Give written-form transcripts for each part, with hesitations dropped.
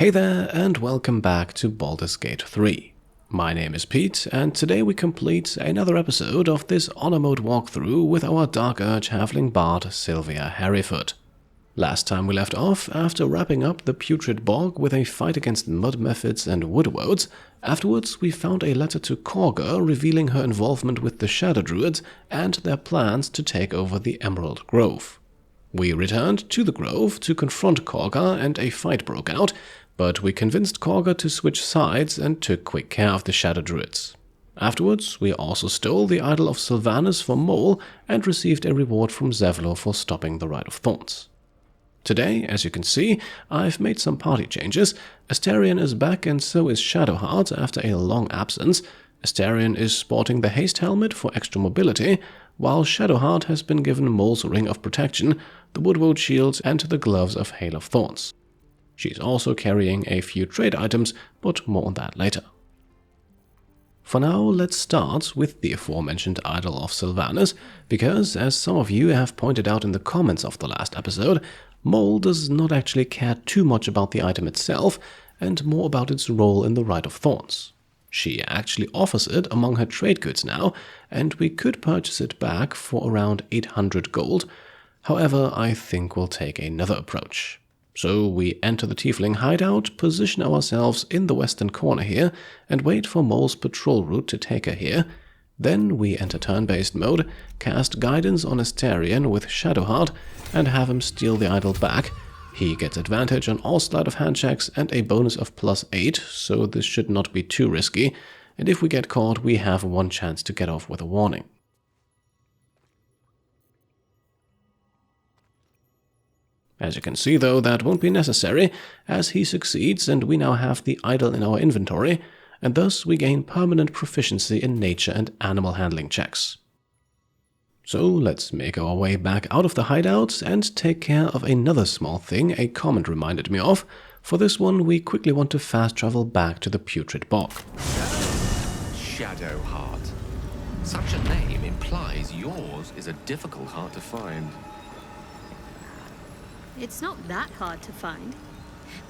Hey there, and welcome back to Baldur's Gate 3. My name is Pete, and today we complete another episode of this honor mode walkthrough with our Dark Urge Halfling Bard, Sylvia Hairyfoot. Last time we left off, after wrapping up the putrid bog with a fight against mud mephits and woodwoads, afterwards we found a letter to Korga revealing her involvement with the Shadow Druids and their plans to take over the Emerald Grove. We returned to the Grove to confront Korga and a fight broke out, but we convinced Korga to switch sides and took quick care of the Shadow Druids. Afterwards, we also stole the idol of Silvanus for Mole and received a reward from Volo for stopping the Rite of Thorns. Today, as you can see, I've made some party changes. Astarion is back and so is Shadowheart after a long absence. Astarion is sporting the haste helmet for extra mobility, while Shadowheart has been given Mole's Ring of Protection, the Woodwoad Shield and the Gloves of Hail of Thorns. She's also carrying a few trade items, but more on that later. For now, let's start with the aforementioned idol of Silvanus, because, as some of you have pointed out in the comments of the last episode, Mole does not actually care too much about the item itself, and more about its role in the Rite of Thorns. She actually offers it among her trade goods now, and we could purchase it back for around 800 gold. However, I think we'll take another approach. So we enter the Tiefling hideout, position ourselves in the western corner here, and wait for Mole's patrol route to take her here. Then we enter turn-based mode, cast Guidance on Astarion with Shadowheart, and have him steal the idol back. He gets advantage on all sleight of hand checks and a bonus of +8, so this should not be too risky, and if we get caught, we have one chance to get off with a warning. As you can see though, that won't be necessary, as he succeeds and we now have the idol in our inventory, and thus we gain permanent proficiency in nature and animal handling checks. So let's make our way back out of the hideout and take care of another small thing a comment reminded me of. For this one, we quickly want to fast travel back to the putrid bog. Shadowheart. Such a name implies yours is a difficult heart to find. It's not that hard to find.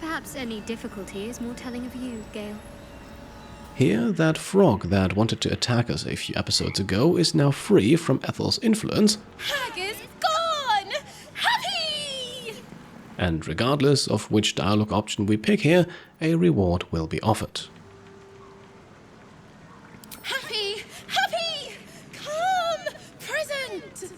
Perhaps any difficulty is more telling of you, Gale. Here, that frog that wanted to attack us a few episodes ago is now free from Ethel's influence. Hag is gone! Happy! And regardless of which dialogue option we pick here, a reward will be offered. Happy! Happy! Come! Present!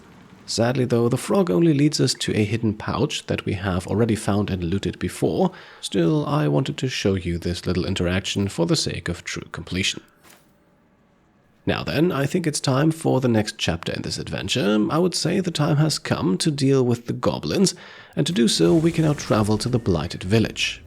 Sadly though, the frog only leads us to a hidden pouch that we have already found and looted before. Still, I wanted to show you this little interaction for the sake of true completion. Now then, I think it's time for the next chapter in this adventure. I would say the time has come to deal with the goblins, and to do so we can now travel to the Blighted Village.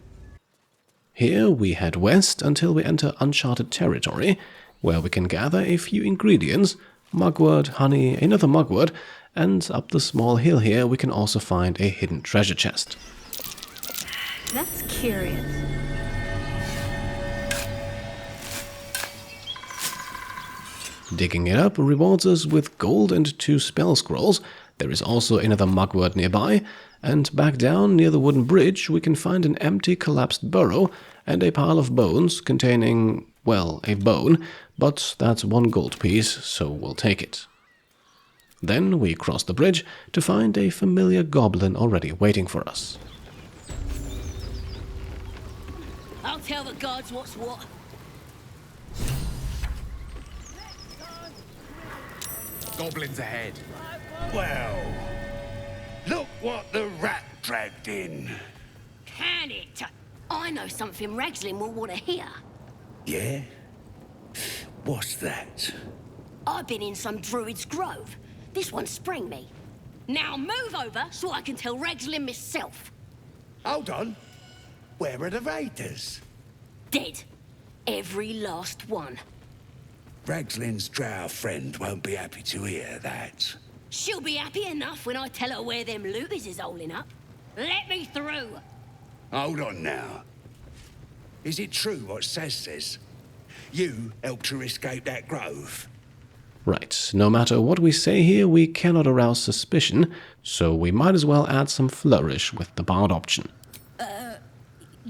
Here we head west until we enter uncharted territory, where we can gather a few ingredients, mugwort, honey, another mugwort, and up the small hill here we can also find a hidden treasure chest. That's curious. Digging it up rewards us with gold and 2 spell scrolls. There is also another mugwort nearby, and back down near the wooden bridge we can find an empty collapsed burrow and a pile of bones containing, well, a bone, but that's 1 gold piece, so we'll take it. Then we cross the bridge to find a familiar goblin already waiting for us. I'll tell the gods what's what. Goblins ahead. Well, look what the rat dragged in. Can it? I know something Ragslin will want to hear. Yeah? What's that? I've been in some druid's grove. This one sprang me. Now move over so I can tell Ragslin myself. Hold on. Where are the raiders? Dead. Every last one. Ragslin's drow friend won't be happy to hear that. She'll be happy enough when I tell her where them looters is holding up. Let me through. Hold on now. Is it true what Sazza says? You helped her escape that grove? Right, no matter what we say here, we cannot arouse suspicion, so we might as well add some flourish with the bard option.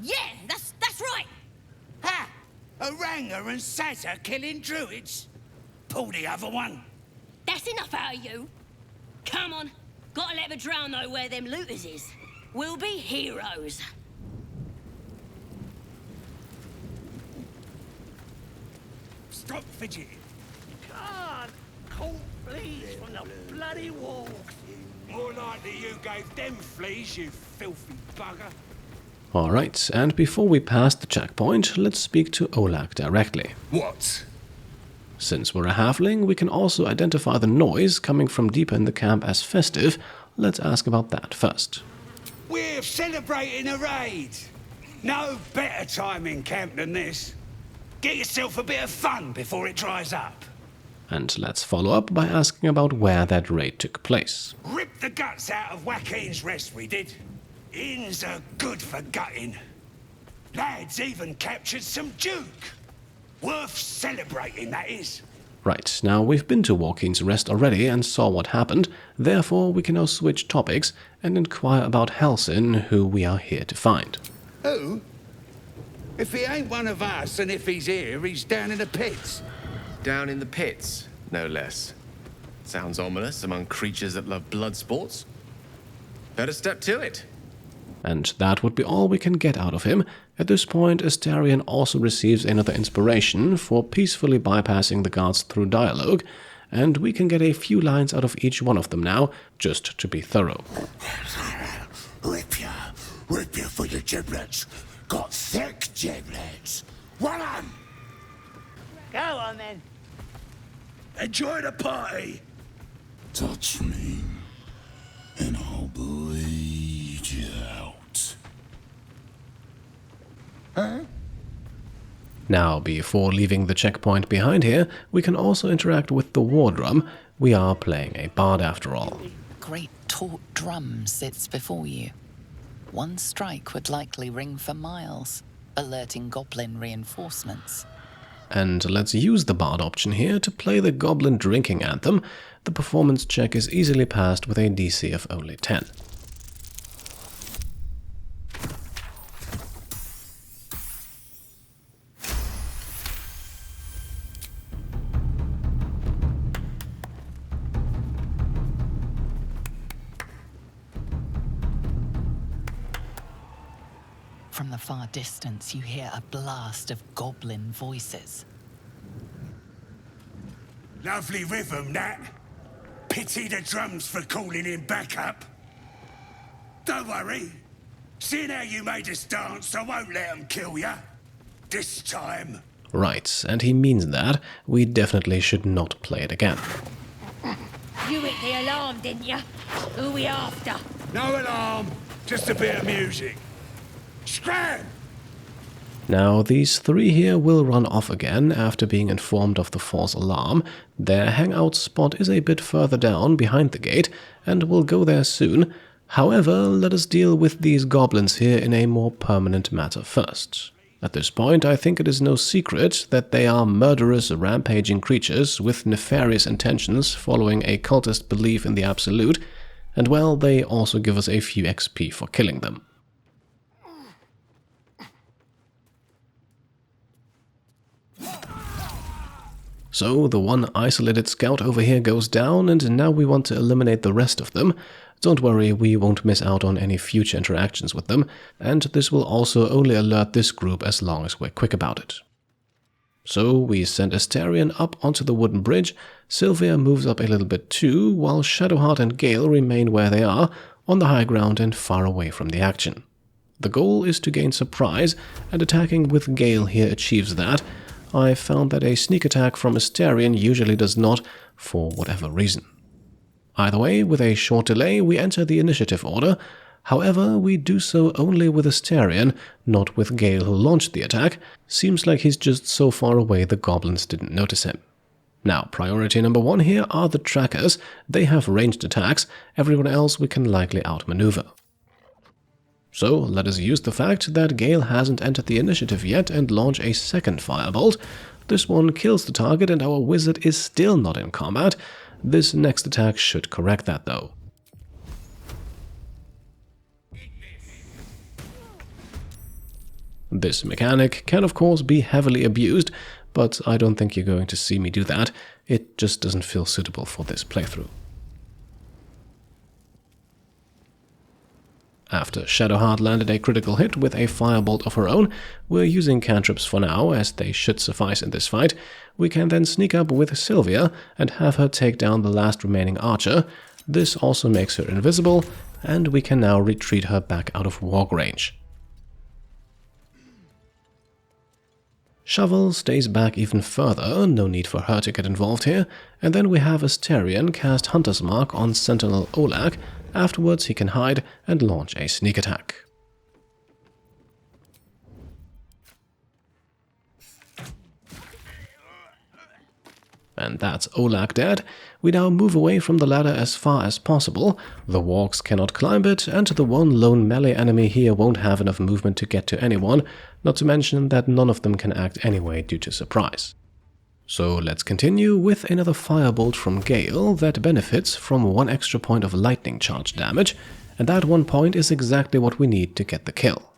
Yeah, that's Oranga and Sazza killing druids. Pull the other one. That's enough out of you. Come on. Gotta let the drow know where them looters is. We'll be heroes. Stop fidgeting. God, cold fleas from the bloody walls. More likely you gave them fleas, you filthy bugger. Alright, and before we pass the checkpoint, let's speak to Olak directly. What? Since we're a halfling, we can also identify the noise coming from deeper in the camp as festive. Let's ask about that first. We're celebrating a raid. No better time in camp than this. Get yourself a bit of fun before it dries up. And let's follow up by asking about where that raid took place. Ripped the guts out of Joaquin's rest, we did. Inns are good for gutting. Lads even captured some duke. Worth celebrating, that is. Right, now we've been to Joaquin's rest already and saw what happened, therefore we can now switch topics and inquire about Halsin, who we are here to find. Who? If he ain't one of us, and if he's here, he's down in the pits. Down in the pits, no less. Sounds ominous among creatures that love blood sports. Better step to it. And that would be all we can get out of him. At this point, Astarion also receives another inspiration for peacefully bypassing the guards through dialogue, and we can get a few lines out of each one of them now, just to be thorough. Rip you for your giblets. Got thick giblets. Well on. Go on then. Enjoy the party. Touch me, and I'll bleed you out. Huh? Now, before leaving the checkpoint behind here, we can also interact with the war drum. We are playing a bard after all. Great taut drum sits before you. One strike would likely ring for miles, alerting goblin reinforcements. And let's use the bard option here to play the goblin drinking anthem. The performance check is easily passed with a DC of only 10. From the far distance, you hear a blast of goblin voices. Lovely rhythm, that. Pity the drums for calling him back up. Don't worry. Seeing how you made us dance, I won't let them kill ya. This time. Right, and he means that. We definitely should not play it again. You hit the alarm, didn't you? Who we after? No alarm. Just a bit of music. Scram! Now, these three here will run off again after being informed of the false alarm. Their hangout spot is a bit further down behind the gate, and we'll go there soon. However, let us deal with these goblins here in a more permanent matter first. At this point, I think it is no secret that they are murderous, rampaging creatures with nefarious intentions following a cultist belief in the Absolute, and well, they also give us a few XP for killing them. So the one isolated scout over here goes down, and now we want to eliminate the rest of them. Don't worry, we won't miss out on any future interactions with them, and this will also only alert this group as long as we're quick about it. So we send Astarion up onto the wooden bridge, Sylvia moves up a little bit too, while Shadowheart and Gale remain where they are, on the high ground and far away from the action. The goal is to gain surprise, and attacking with Gale here achieves that. I found that a sneak attack from Astarion usually does not, for whatever reason. Either way, with a short delay, we enter the initiative order. However, we do so only with Astarion, not with Gale, who launched the attack. Seems like he's just so far away the goblins didn't notice him. Now, priority number 1 here are the trackers. They have ranged attacks, everyone else we can likely outmaneuver. So let us use the fact that Gale hasn't entered the initiative yet and launch a second firebolt. This one kills the target and our wizard is still not in combat. This next attack should correct that though. This mechanic can of course be heavily abused, but I don't think you're going to see me do that. It just doesn't feel suitable for this playthrough. After Shadowheart landed a critical hit with a firebolt of her own, we're using cantrips for now, as they should suffice in this fight. We can then sneak up with Sylvia and have her take down the last remaining archer. This also makes her invisible, and we can now retreat her back out of walk range. Shovel stays back even further, no need for her to get involved here, and then we have Astarion cast Hunter's Mark on Sentinel Olak. Afterwards he can hide and launch a sneak attack. And that's Olak dead. We now move away from the ladder as far as possible. The walks cannot climb it, and the one lone melee enemy here won't have enough movement to get to anyone, not to mention that none of them can act anyway due to surprise. So let's continue with another firebolt from Gale that benefits from 1 extra point of lightning charge damage, and that 1 point is exactly what we need to get the kill.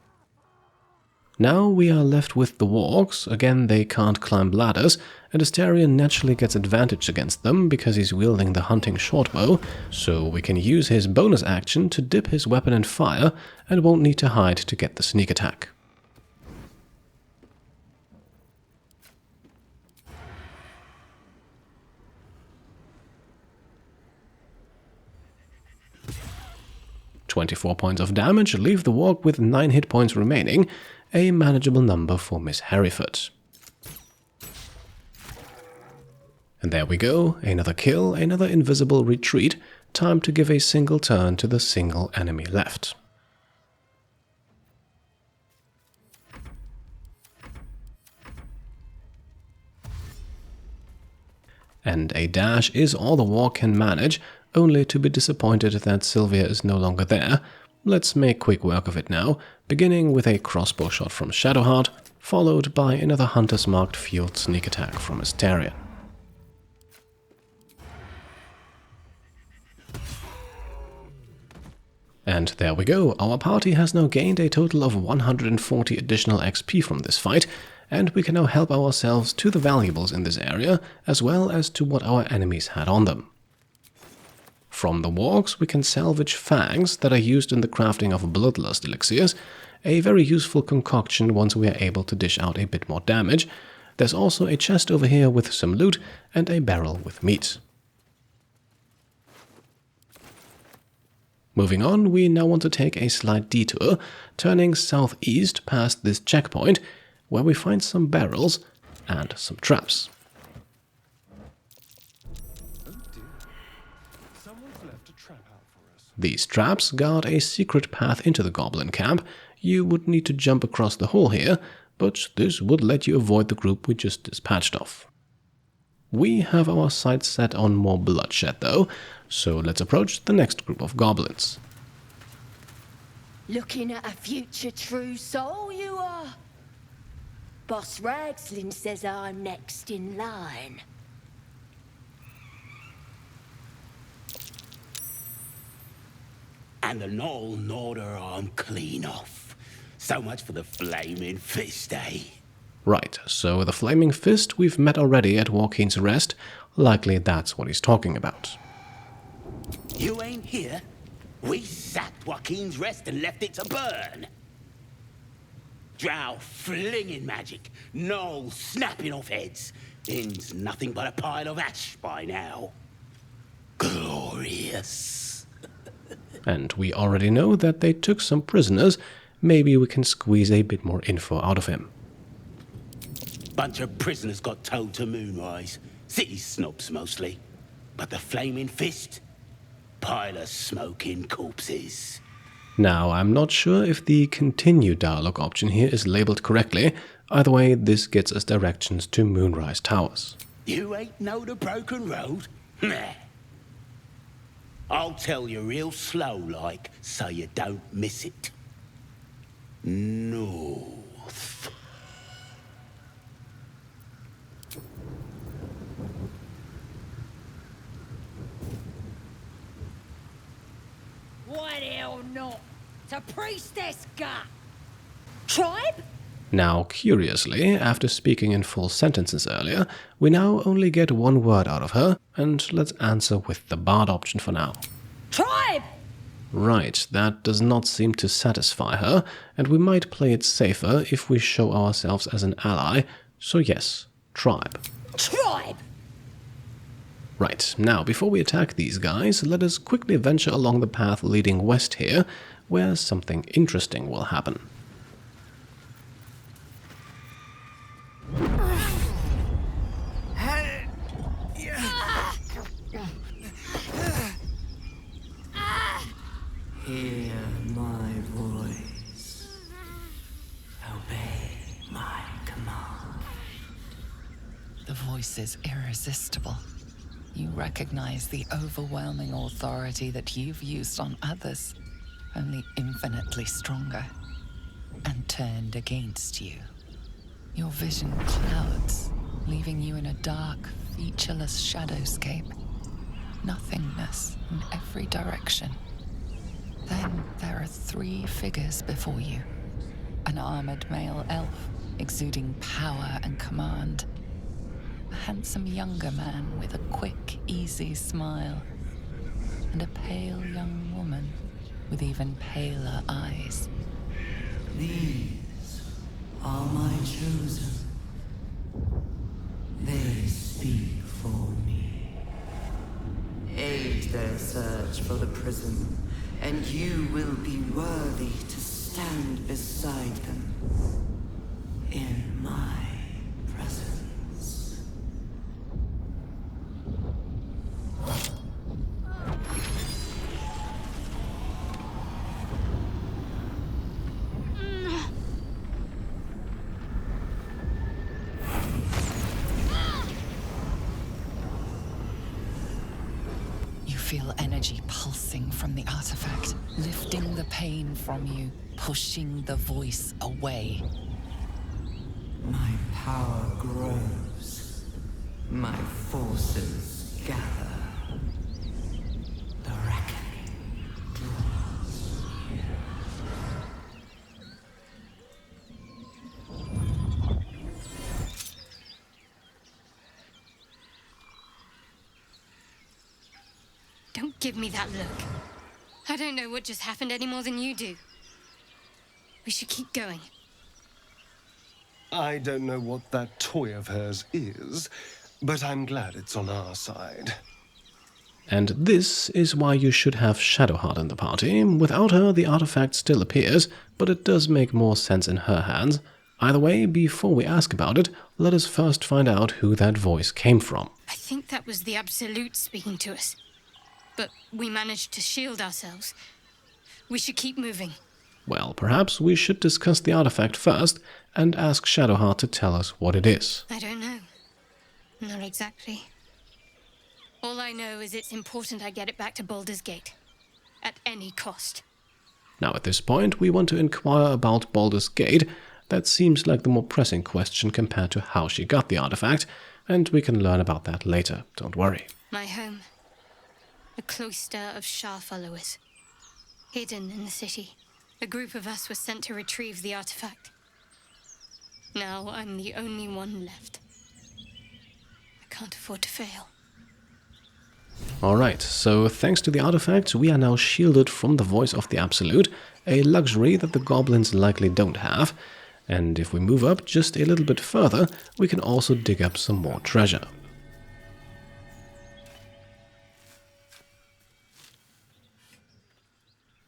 Now we are left with the wargs. Again, they can't climb ladders, and Astarion naturally gets advantage against them because he's wielding the hunting shortbow, so we can use his bonus action to dip his weapon in fire and won't need to hide to get the sneak attack. "24 points of damage leave the warg with 9 hit points remaining, a manageable number for Miss Hairyfoot. And there we go, another kill, another invisible retreat, time to give a single turn to the single enemy left. And a dash is all the warg can manage, only to be disappointed that Sylvia is no longer there. Let's make quick work of it now, beginning with a crossbow shot from Shadowheart, followed by another Hunter's Marked field sneak attack from Astarion. And there we go, our party has now gained a total of 140 additional XP from this fight, and we can now help ourselves to the valuables in this area, as well as to what our enemies had on them. From the wargs we can salvage fangs that are used in the crafting of bloodlust elixirs, a very useful concoction once we are able to dish out a bit more damage. There's also a chest over here with some loot and a barrel with meat. Moving on, we now want to take a slight detour, turning southeast past this checkpoint, where we find some barrels and some traps. These traps guard a secret path into the Goblin Camp. You would need to jump across the hole here, but this would let you avoid the group we just dispatched of. We have our sights set on more bloodshed though, so let's approach the next group of goblins. Looking at a future true soul, you are. Boss Ragslin says I'm next in line. And the Knoll Norder I'm clean off. So much for the flaming fist, eh? Right, so the Flaming Fist we've met already at Joaquin's Rest. Likely that's what he's talking about. You ain't here? We sacked Joaquin's Rest and left it to burn. Drow flinging magic, gnolls snapping off heads. Inn's nothing but a pile of ash by now. Glorious. And we already know that they took some prisoners. Maybe we can squeeze a bit more info out of him. Bunch of prisoners got towed to Moonrise. City snobs mostly. But the Flaming Fist? Pile of smoking corpses. Now, I'm not sure if the continue dialogue option here is labeled correctly. Either way, this gets us directions to Moonrise Towers. You ain't know the broken road? Nah. I'll tell you real slow like, so you don't miss it. North. Why the hell not? It's a priestess gut. Tribe? Now, curiously, after speaking in full sentences earlier, we now only get one word out of her, and let's answer with the Bard option for now. Tribe! Right, that does not seem to satisfy her, and we might play it safer if we show ourselves as an ally, so yes, tribe. Tribe! Right, now before we attack these guys, let us quickly venture along the path leading west here, where something interesting will happen. Hear my voice. Obey my command. The voice is irresistible. You recognize the overwhelming authority that you've used on others, only infinitely stronger, and turned against you. Your vision clouds, leaving you in a dark, featureless shadowscape. Nothingness in every direction. Then there are 3 figures before you. An armored male elf, exuding power and command. A handsome younger man with a quick, easy smile. And a pale young woman with even paler eyes. These are my chosen. They speak for me. Aid their search for the prism, and you will be worthy to stand beside them in my presence. Feel energy pulsing from the artifact, lifting the pain from you, pushing the voice away. My power grows. My forces gather. The reckoning draws near. Don't give me that look. I don't know what just happened any more than you do. We should keep going. I don't know what that toy of hers is, but I'm glad it's on our side. And this is why you should have Shadowheart in the party. Without her, the artifact still appears, but it does make more sense in her hands. Either way, before we ask about it, let us first find out who that voice came from. I think that was the Absolute speaking to us. But we managed to shield ourselves. We should keep moving. Well, perhaps we should discuss the artifact first and ask Shadowheart to tell us what it is. I don't know. Not exactly. All I know is it's important I get it back to Baldur's Gate. At any cost. Now at this point, we want to inquire about Baldur's Gate. That seems like the more pressing question compared to how she got the artifact, and we can learn about that later, don't worry. My home. A cloister of Shah followers. Hidden in the city. A group of us were sent to retrieve the artifact. Now I'm the only one left. I can't afford to fail. Alright, so thanks to the artifact, we are now shielded from the voice of the Absolute, a luxury that the goblins likely don't have. And if we move up just a little bit further, we can also dig up some more treasure.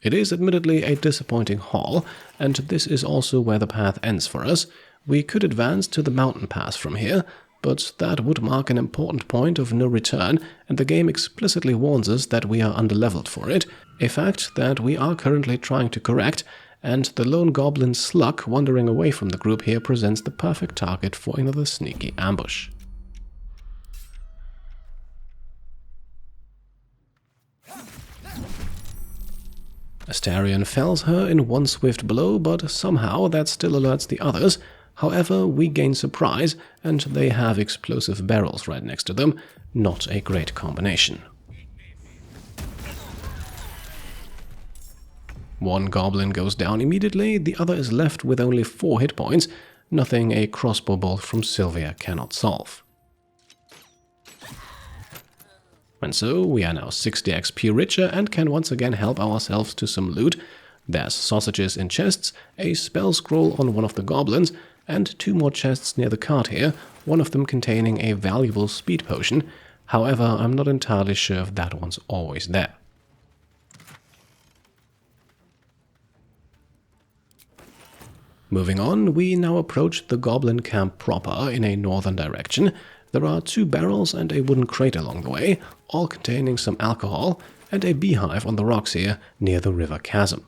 It is admittedly a disappointing haul, and this is also where the path ends for us. We could advance to the mountain pass from here, but that would mark an important point of no return, and the game explicitly warns us that we are underleveled for it, a fact that we are currently trying to correct, and the lone goblin slug wandering away from the group here presents the perfect target for another sneaky ambush. Astarion fells her in one swift blow, but somehow that still alerts the others. However, we gain surprise, and they have explosive barrels right next to them. Not a great combination. One goblin goes down immediately, the other is left with only 4 hit points, nothing a crossbow bolt from Sylvia cannot solve. And so we are now 60 XP richer and can once again help ourselves to some loot. There's sausages in chests, a spell scroll on one of the goblins, and 2 more chests near the cart here, one of them containing a valuable speed potion. However, I'm not entirely sure if that one's always there. Moving on, we now approach the Goblin Camp proper in a northern direction. There are 2 barrels and a wooden crate along the way, all containing some alcohol, and a beehive on the rocks here near the river chasm.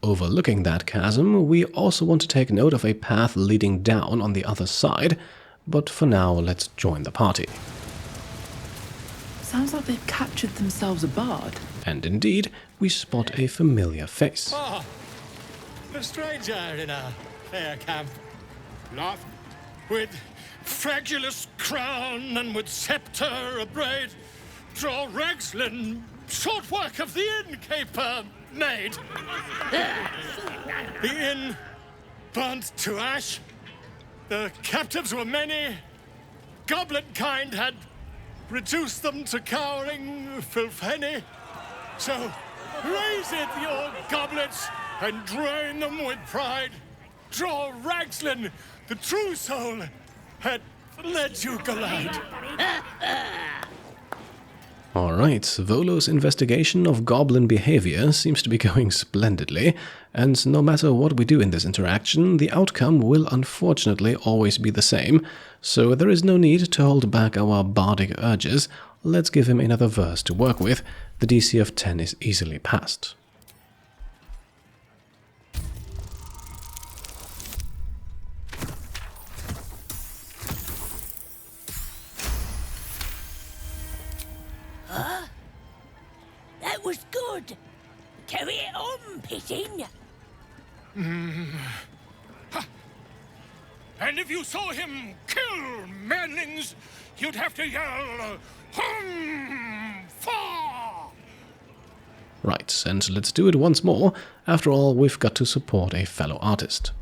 Overlooking that chasm, we also want to take note of a path leading down on the other side, but for now let's join the party. Sounds like they've captured themselves a bard. And indeed, we spot a familiar face. Ah, a stranger in a fair camp. Not with fragulous crown and with sceptre abraid, draw Rexlin, short work of the innkeeper made. The inn burnt to ash. The captives were many. Goblin kind had reduced them to cowering filfhenny. So raise it, your goblets, and drain them with pride. Draw Ragslin, the true soul, had led you glad. Alright, Volo's investigation of goblin behavior seems to be going splendidly, and no matter what we do in this interaction, the outcome will unfortunately always be the same, so there is no need to hold back our bardic urges. Let's give him another verse to work with. The DC of 10 is easily passed. That was good. Carry it on, Pigeon. And if you saw him kill Mannings, you'd have to yell, Fa! Right, and let's do it once more. After all, we've got to support a fellow artist.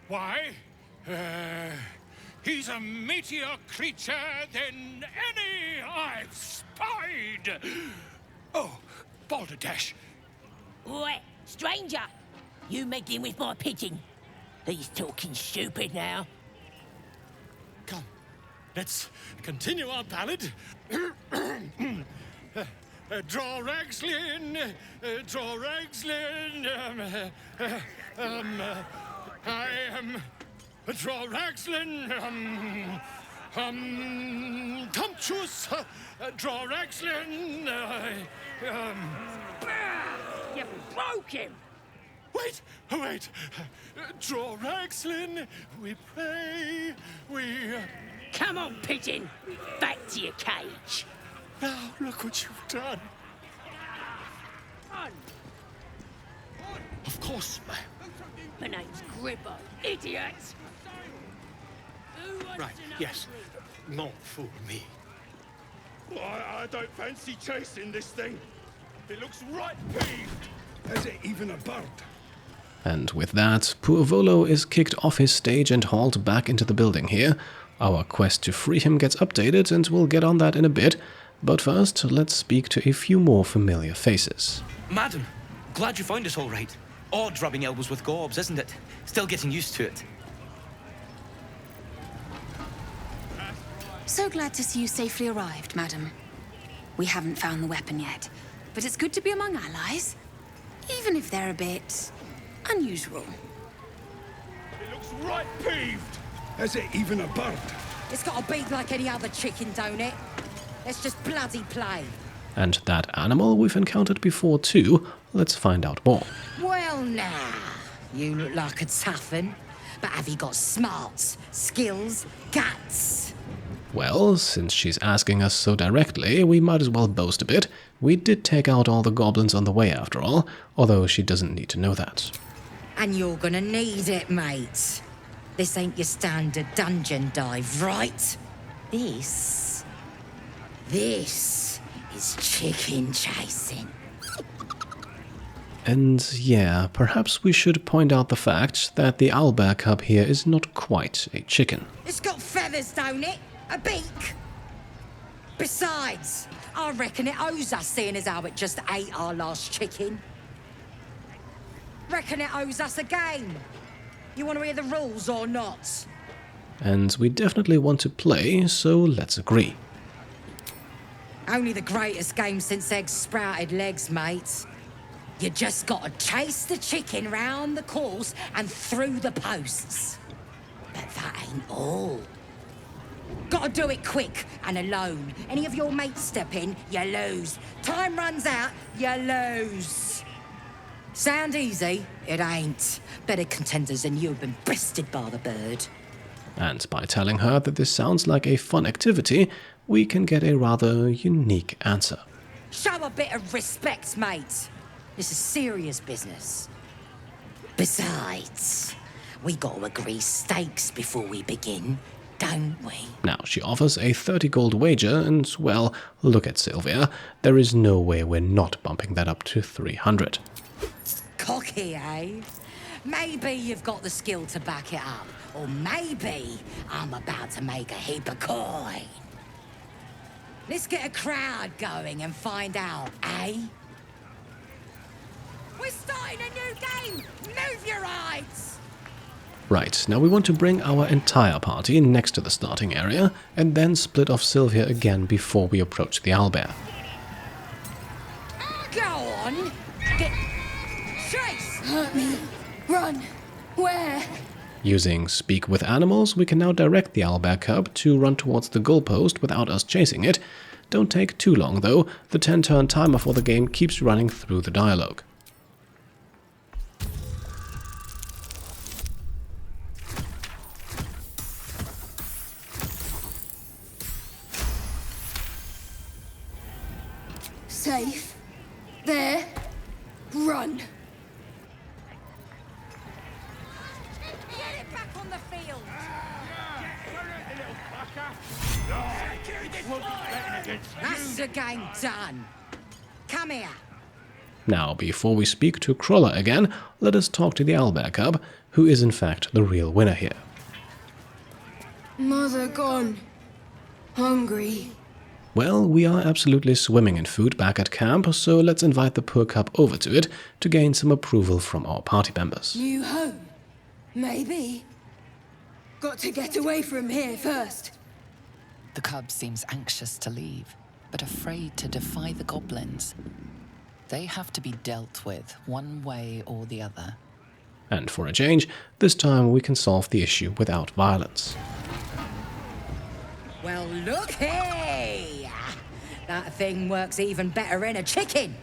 Why? He's a meatier creature than any I've spied. Oh, Balderdash. Oi, stranger! You meddling with my pigeon. He's talking stupid now. Come, let's continue our ballad. Draw Ragslin, draw Ragslin. I am draw Ragslin. Tumptuous, draw Ragslin. You broke him! Wait, wait. Draw Ragslin, we pray, we... Come on, pigeon! Back to your cage! Now, look what you've done. Of course, My name's Gribbo, idiot! Right, yes. Not for me. I don't fancy chasing this thing. It looks right peeved. Has it even a bird? And with that, poor Volo is kicked off his stage and hauled back into the building here. Our quest to free him gets updated, and we'll get on that in a bit. But first, let's speak to a few more familiar faces. Madam, glad you found us all right. Odd rubbing elbows with gobs, isn't it? Still getting used to it. So glad to see you safely arrived, madam. We haven't found the weapon yet, but it's good to be among allies, even if they're a bit unusual. It looks right peeved. Has it even a bird? It's got a beak like any other chicken, don't it? Let's just bloody play. And that animal we've encountered before too. Let's find out more. Well, now, you look like a tough un, but have you got smarts, skills, guts? Well, since she's asking us so directly, we might as well boast a bit. We did take out all the goblins on the way after all, although she doesn't need to know that. And you're gonna need it, mate. This ain't your standard dungeon dive, right? This is chicken chasing. And yeah, perhaps we should point out the fact that the Owlbear Cub here is not quite a chicken. It's got feathers, don't it? A beak. Besides, I reckon it owes us, seeing as how it just ate our last chicken. Reckon it owes us a game. You want to hear the rules or not? And we definitely want to play, so let's agree. Only the greatest game since eggs sprouted legs, mate. You just gotta chase the chicken round the course and through the posts. But that ain't all. Gotta do it quick and alone. Any of your mates step in, you lose. Time runs out, you lose. Sound easy? It ain't. Better contenders than you have been bested by the bird. And by telling her that this sounds like a fun activity, we can get a rather unique answer. Show a bit of respect, mate. This is serious business. Besides, we got to agree stakes before we begin, don't we? Now, she offers a 30 gold wager, and, well, look at Sylvia. There is no way we're not bumping that up to 300. Cocky, eh? Maybe you've got the skill to back it up. Or maybe I'm about to make a heap of coin. Let's get a crowd going and find out, eh? We're starting a new game! Move your eyes! Right, now we want to bring our entire party next to the starting area, and then split off Sylvia again before we approach the owlbear. Go on! Get... Chase! Hurt me. Run. Where? Using Speak with Animals, we can now direct the Owlbear Cub to run towards the goalpost without us chasing it. Don't take too long though, the 10-turn timer for the game keeps running through the dialogue. Safe. There. Run. Get it back on the field! That's the game done. Come here. Now, before we speak to Crawler again, let us talk to the Owlbear Cub, who is in fact the real winner here. Mother gone. Hungry. Well, we are absolutely swimming in food back at camp, so let's invite the poor cub over to it to gain some approval from our party members. New home. Maybe. Got to get away from here first. The cub seems anxious to leave, but afraid to defy the goblins. They have to be dealt with one way or the other. And for a change, this time we can solve the issue without violence. Well, look here! That thing works even better in a chicken.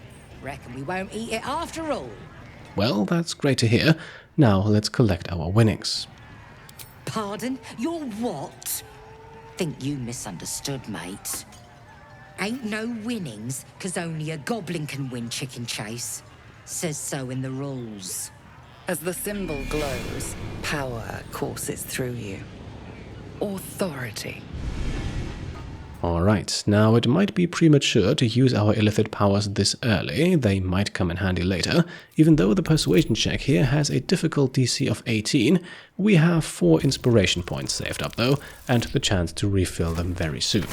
Reckon we won't eat it after all. Well, that's great to hear. Now let's collect our winnings. Pardon? Your what? Think you misunderstood, mate. Ain't no winnings, 'cause only a goblin can win chicken chase. Says so in the rules. As the symbol glows, power courses through you. Authority. Alright, now it might be premature to use our illicit powers this early, they might come in handy later. Even though the persuasion check here has a difficult DC of 18, we have 4 inspiration points saved up though, and the chance to refill them very soon.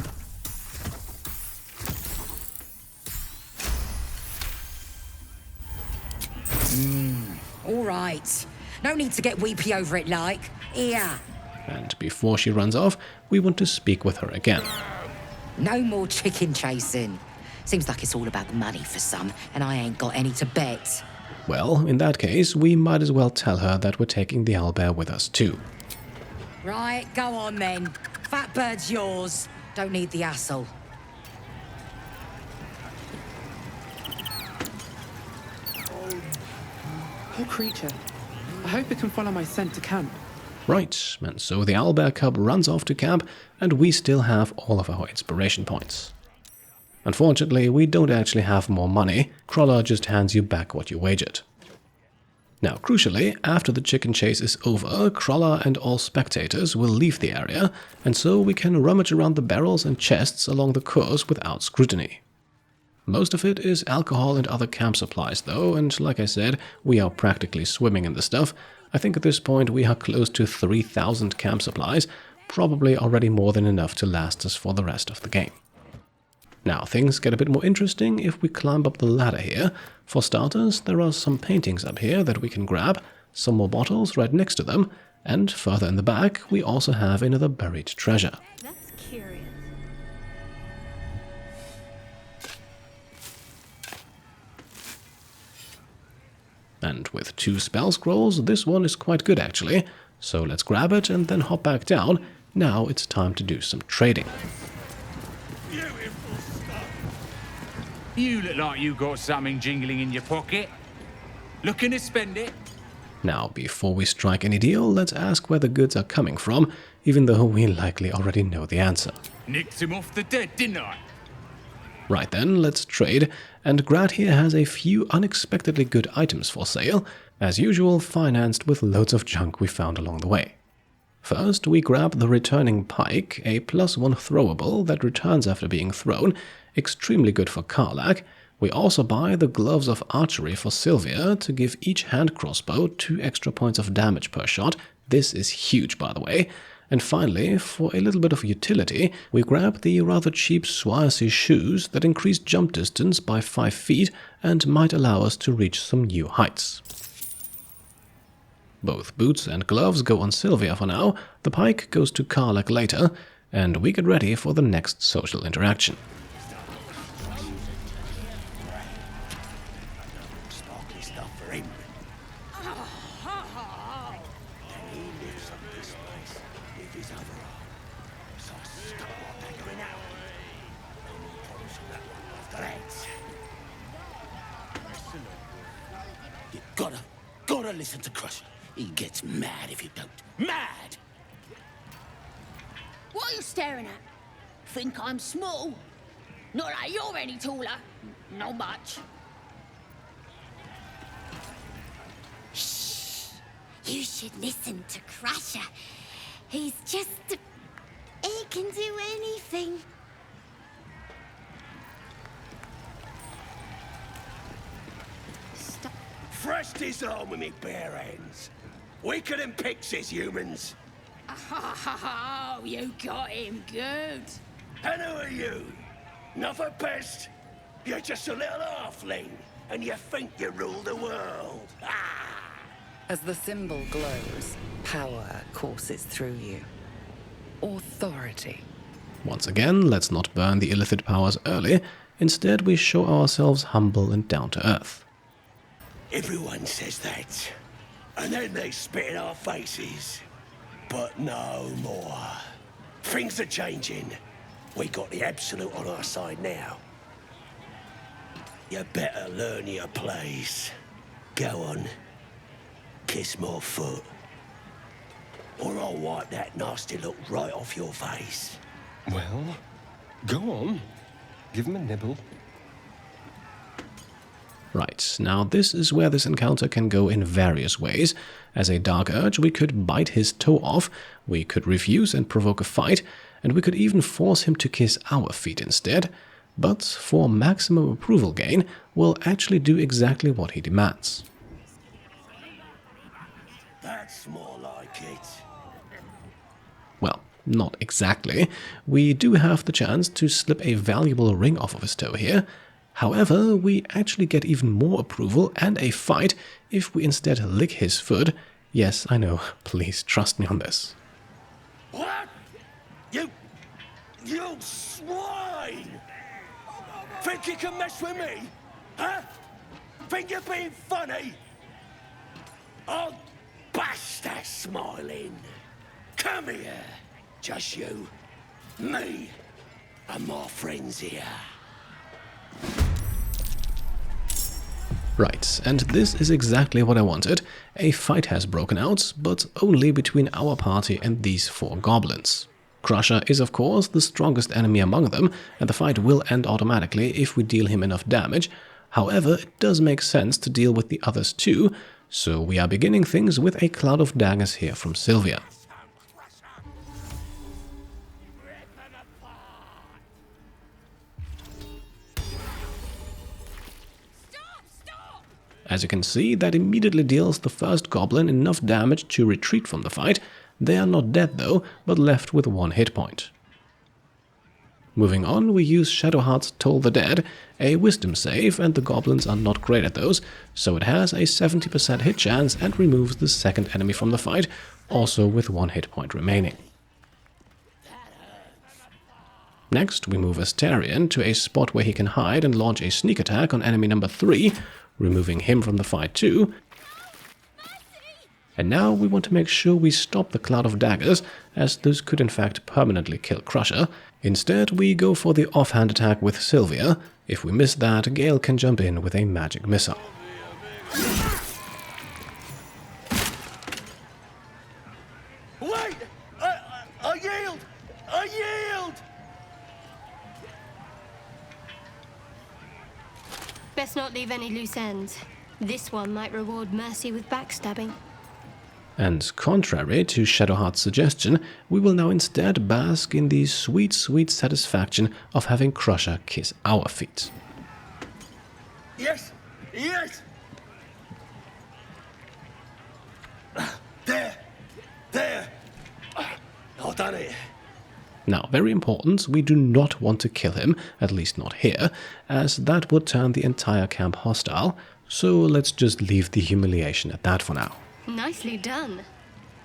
Alright. No need to get weepy over it like. Here. And before she runs off, we want to speak with her again. No more chicken chasing. Seems like it's all about the money for some, and I ain't got any to bet. Well, in that case, we might as well tell her that we're taking the owlbear with us too. Right, go on then. Fat bird's yours. Don't need the hassle. Poor creature. I hope it can follow my scent to camp. Right, and so the Owlbear Cub runs off to camp, and we still have all of our inspiration points. Unfortunately, we don't actually have more money. Crawler just hands you back what you wagered. Now, crucially, after the chicken chase is over, Crawler and all spectators will leave the area, and so we can rummage around the barrels and chests along the course without scrutiny. Most of it is alcohol and other camp supplies though, and like I said, we are practically swimming in the stuff. I think at this point we are close to 3,000 camp supplies, probably already more than enough to last us for the rest of the game. Now, things get a bit more interesting if we climb up the ladder here. For starters, there are some paintings up here that we can grab, some more bottles right next to them, and further in the back we also have another buried treasure. That's curious. And with 2 spell scrolls, this one is quite good actually. So let's grab it and then hop back down. Now it's time to do some trading. You look like you got something jingling in your pocket. Looking to spend it? Now, before we strike any deal, let's ask where the goods are coming from, even though we likely already know the answer. Nicked him off the dead, didn't I? Right then, let's trade, and Grad here has a few unexpectedly good items for sale, as usual financed with loads of junk we found along the way. First, we grab the returning pike, a +1 throwable that returns after being thrown, extremely good for Karlach. We also buy the gloves of archery for Sylvia to give each hand crossbow 2 extra points of damage per shot. This is huge, by the way. And finally, for a little bit of utility, we grab the rather cheap Swazi shoes that increase jump distance by 5 feet and might allow us to reach some new heights. Both boots and gloves go on Sylvia for now, the pike goes to Karlach later, and we get ready for the next social interaction. Gotta listen to Crusher. He gets mad if you don't. Mad! What are you staring at? Think I'm small? Not like you're any taller. Not much. Shh! You should listen to Crusher. He's just... he can do anything. Fresh disarm with me bare hands. Weaker than pixies, humans. Oh, you got him good. And who are you? Not a pest? You're just a little halfling, and you think you rule the world. As the symbol glows, power courses through you. Authority. Once again, let's not burn the illicit powers early. Instead, we show ourselves humble and down to earth. Everyone says that, and then they spit in our faces. But no more. Things are changing. We got the Absolute on our side now. You better learn your place. Go on. Kiss my foot. Or I'll wipe that nasty look right off your face. Well, go on. Give him a nibble. Right, now this is where this encounter can go in various ways. As a Dark Urge, we could bite his toe off, we could refuse and provoke a fight, and we could even force him to kiss our feet instead. But for maximum approval gain, we'll actually do exactly what he demands. That's more like it. Well, not exactly. We do have the chance to slip a valuable ring off of his toe here. However, we actually get even more approval and a fight if we instead lick his foot. Yes, I know, please trust me on this. What? You swine! Think you can mess with me? Huh? Think you're being funny? I'll bash that smiling. Come here. Just you, me, and my friends here. Right, and this is exactly what I wanted. A fight has broken out, but only between our party and these 4 goblins. Crusher is of course the strongest enemy among them, and the fight will end automatically if we deal him enough damage. However, it does make sense to deal with the others too, so we are beginning things with a cloud of daggers here from Sylvia. As you can see, that immediately deals the first goblin enough damage to retreat from the fight. They are not dead though, but left with 1 hit point. Moving on, we use Shadowheart's Toll the Dead, a wisdom save, and the goblins are not great at those, so it has a 70% hit chance and removes the second enemy from the fight, also with 1 hit point remaining. Next, we move Astarion to a spot where he can hide and launch a sneak attack on enemy number 3, removing him from the fight too. And now we want to make sure we stop the cloud of daggers, as this could in fact permanently kill Crusher. Instead, we go for the offhand attack with Sylvia. If we miss that, Gale can jump in with a magic missile. Wait! I yield! I yield! Best not leave any loose ends. This one might reward mercy with backstabbing. And contrary to Shadowheart's suggestion, we will now instead bask in the sweet, sweet satisfaction of having Crusher kiss our feet. Yes! Yes! There! There! I've done it! Now, very important, we do not want to kill him, at least not here, as that would turn the entire camp hostile, so let's just leave the humiliation at that for now. Nicely done.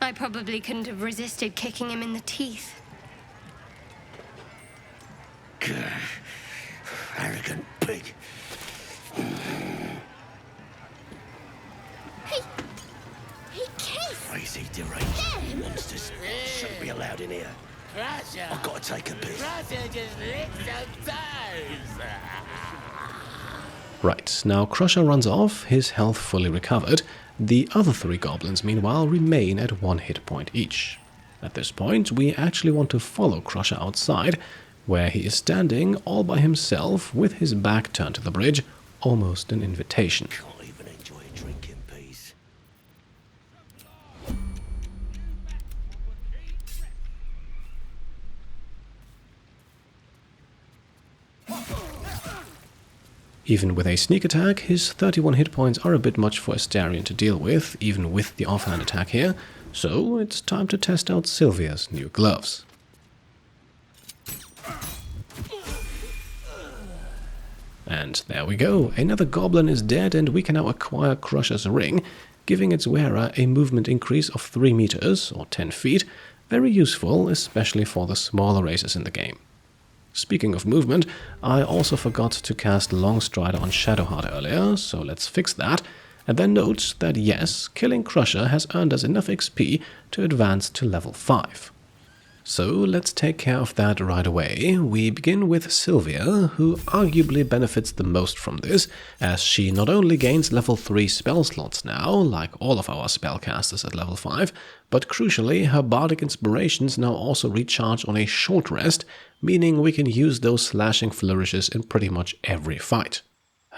I probably couldn't have resisted kicking him in the teeth. Arrogant pig. He kissed! Crazy deranged monsters shouldn't be allowed in here. Crusher! I've got to take a piss. Crusher just licked some toes! Right, now Crusher runs off, his health fully recovered. The other 3 goblins, meanwhile, remain at 1 hit point each. At this point, we actually want to follow Crusher outside, where he is standing all by himself with his back turned to the bridge, almost an invitation. Can't even enjoy a drink in peace. Even with a sneak attack, his 31 hit points are a bit much for Astarion to deal with, even with the offhand attack here, so it's time to test out Sylvia's new gloves. And there we go, another goblin is dead and we can now acquire Crusher's ring, giving its wearer a movement increase of 3 meters, or 10 feet, very useful, especially for the smaller races in the game. Speaking of movement, I also forgot to cast Longstrider on Shadowheart earlier, so let's fix that, and then note that yes, killing Crusher has earned us enough XP to advance to level 5. So let's take care of that right away. We begin with Sylvia, who arguably benefits the most from this, as she not only gains level 3 spell slots now, like all of our spellcasters at level 5, but crucially her bardic inspirations now also recharge on a short rest, meaning we can use those slashing flourishes in pretty much every fight.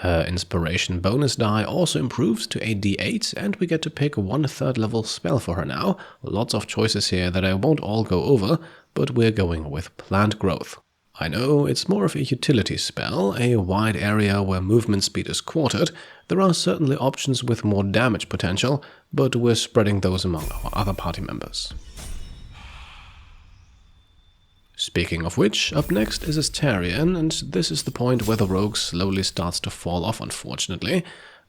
Her inspiration bonus die also improves to a d8, and we get to pick 1 3rd level spell for her now. Lots of choices here that I won't all go over, but we're going with plant growth. I know it's more of a utility spell, a wide area where movement speed is quartered. There are certainly options with more damage potential, but we're spreading those among our other party members. Speaking of which, up next is Astarion, and this is the point where the rogue slowly starts to fall off, unfortunately.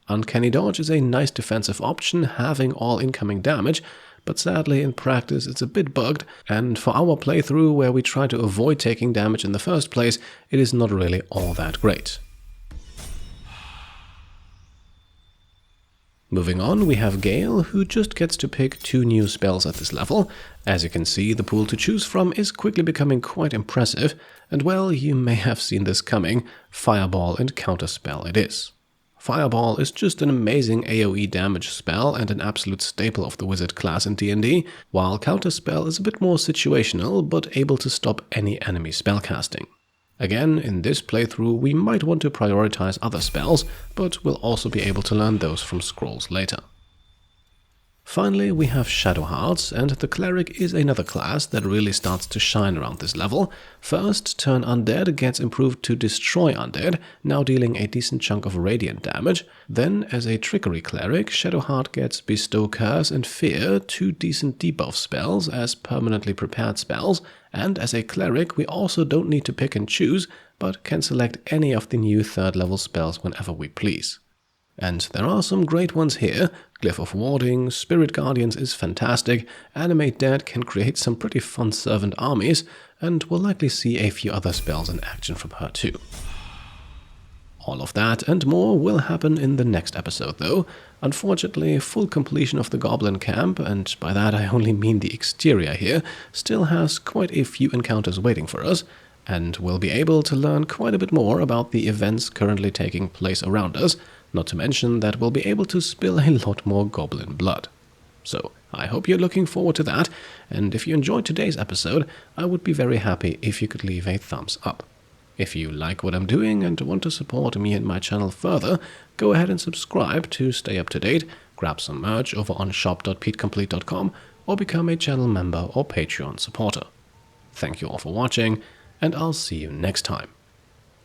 Uncanny Dodge is a nice defensive option, having all incoming damage, but sadly in practice it's a bit bugged, and for our playthrough where we try to avoid taking damage in the first place, it is not really all that great. Moving on, we have Gale, who just gets to pick 2 new spells at this level. As you can see, the pool to choose from is quickly becoming quite impressive, and well, you may have seen this coming, Fireball and Counterspell it is. Fireball is just an amazing AoE damage spell and an absolute staple of the wizard class in D&D, while Counterspell is a bit more situational but able to stop any enemy spellcasting. Again, in this playthrough we might want to prioritize other spells, but we'll also be able to learn those from scrolls later. Finally, we have Shadowheart, and the Cleric is another class that really starts to shine around this level. First, Turn Undead gets improved to Destroy Undead, now dealing a decent chunk of radiant damage. Then, as a Trickery Cleric, Shadowheart gets Bestow Curse and Fear, 2 decent debuff spells as permanently prepared spells, and as a Cleric we also don't need to pick and choose, but can select any of the new 3rd level spells whenever we please. And there are some great ones here. Glyph of Warding, Spirit Guardians is fantastic, Animate Dead can create some pretty fun servant armies, and we'll likely see a few other spells in action from her too. All of that and more will happen in the next episode though. Unfortunately, full completion of the Goblin Camp, and by that I only mean the exterior here, still has quite a few encounters waiting for us, and we'll be able to learn quite a bit more about the events currently taking place around us, not to mention that we'll be able to spill a lot more goblin blood. So, I hope you're looking forward to that, and if you enjoyed today's episode, I would be very happy if you could leave a thumbs up. If you like what I'm doing and want to support me and my channel further, go ahead and subscribe to stay up to date, grab some merch over on shop.petecomplete.com, or become a channel member or Patreon supporter. Thank you all for watching, and I'll see you next time.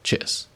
Cheers.